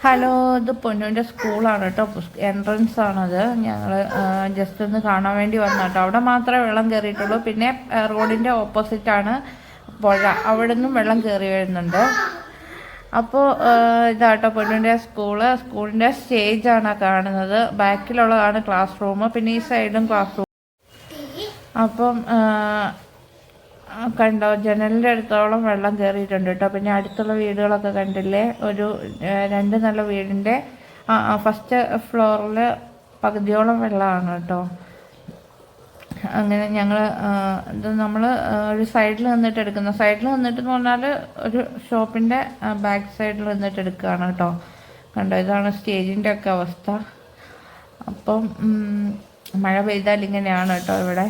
Hello, ഇത് പൊന്നുവിൻ്റെ സ്കൂളാണ് കേട്ടോ. എൻട്രൻസ് ആണത്. ഞങ്ങൾ ജസ്റ്റ് ഒന്ന് കാണാൻ വേണ്ടി വന്ന കേട്ടോ. അവിടെ മാത്രമേ വെള്ളം കയറിയിട്ടുള്ളൂ. പിന്നെ റോഡിൻ്റെ ഓപ്പോസിറ്റാണ് പുഴ. അവിടെ നിന്നും വെള്ളം കയറി വരുന്നുണ്ട്. അപ്പോൾ ഇതാട്ടോ പൊന്നുവിൻ്റെ സ്കൂളിൻ്റെ സ്റ്റേജാണ് കാണുന്നത്. ബാക്കിലുള്ളതാണ് ക്ലാസ് റൂം. പിന്നെ ഈ സൈഡും ക്ലാസ് റൂം. അപ്പം കണ്ടോ, ജനലിൻ്റെ അടുത്തോളം വെള്ളം കയറിയിട്ടുണ്ട് കേട്ടോ. പിന്നെ അടുത്തുള്ള വീടുകളൊക്കെ കണ്ടില്ലേ. ഒരു 2 നില വീടിൻ്റെ ഫസ്റ്റ് ഫ്ലോറിൽ പകുതിയോളം വെള്ളമാണ് കേട്ടോ. അങ്ങനെ ഞങ്ങൾ ഇത് നമ്മൾ ഒരു സൈഡിൽ നിന്നിട്ട് എടുക്കുന്ന സൈഡിൽ നിന്നിട്ടെന്ന് പറഞ്ഞാൽ ഒരു ഷോപ്പിൻ്റെ ബാക്ക് സൈഡിൽ നിന്നിട്ട് എടുക്കുകയാണ് കേട്ടോ. കണ്ടോ, ഇതാണ് സ്റ്റേജിൻ്റെ ഒക്കെ അവസ്ഥ. അപ്പം മഴ പെയ്താൽ ഇങ്ങനെയാണ് കേട്ടോ ഇവിടെ.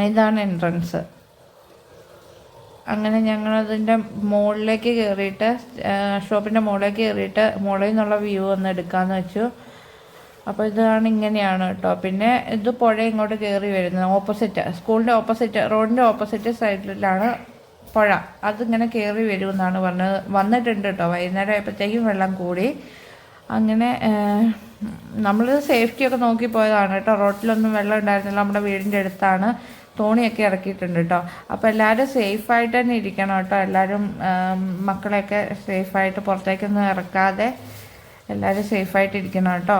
ഇതാണ് എൻട്രൻസ്. അങ്ങനെ ഞങ്ങളതിൻ്റെ മുകളിലേക്ക് കയറിയിട്ട് ഷോപ്പിൻ്റെ മുകളിലേക്ക് കയറിയിട്ട് മുകളിൽ നിന്നുള്ള വ്യൂ ഒന്ന് എടുക്കാമെന്ന് വെച്ചു. അപ്പോൾ ഇതാണ് ഇങ്ങനെയാണ് കേട്ടോ. പിന്നെ ഇത് പുഴ ഇങ്ങോട്ട് കയറി വരുന്നത് ഓപ്പോസിറ്റ്, സ്കൂളിൻ്റെ ഓപ്പോസിറ്റ്, റോഡിൻ്റെ ഓപ്പോസിറ്റ് സൈഡിലാണ് പുഴ. അതിങ്ങനെ കയറി വരുമെന്നാണ് പറഞ്ഞത്. വന്നിട്ടുണ്ട് കേട്ടോ. വൈകുന്നേരം ആയപ്പോഴത്തേക്കും വെള്ളം കൂടി. അങ്ങനെ നമ്മൾ സേഫ്റ്റിയൊക്കെ നോക്കി പോയതാണ് കേട്ടോ. റോട്ടിലൊന്നും വെള്ളം ഉണ്ടായിരുന്നില്ല. നമ്മുടെ വീടിൻ്റെ അടുത്താണ്. തോണിയൊക്കെ ഇറക്കിയിട്ടുണ്ട് കേട്ടോ. അപ്പോൾ എല്ലാവരും സേഫായിട്ട് തന്നെ ഇരിക്കണം കേട്ടോ. എല്ലാവരും മക്കളെയൊക്കെ സേഫായിട്ട് പുറത്തേക്കൊന്നും ഇറക്കാതെ എല്ലാവരും സേഫായിട്ട് ഇരിക്കണം കേട്ടോ.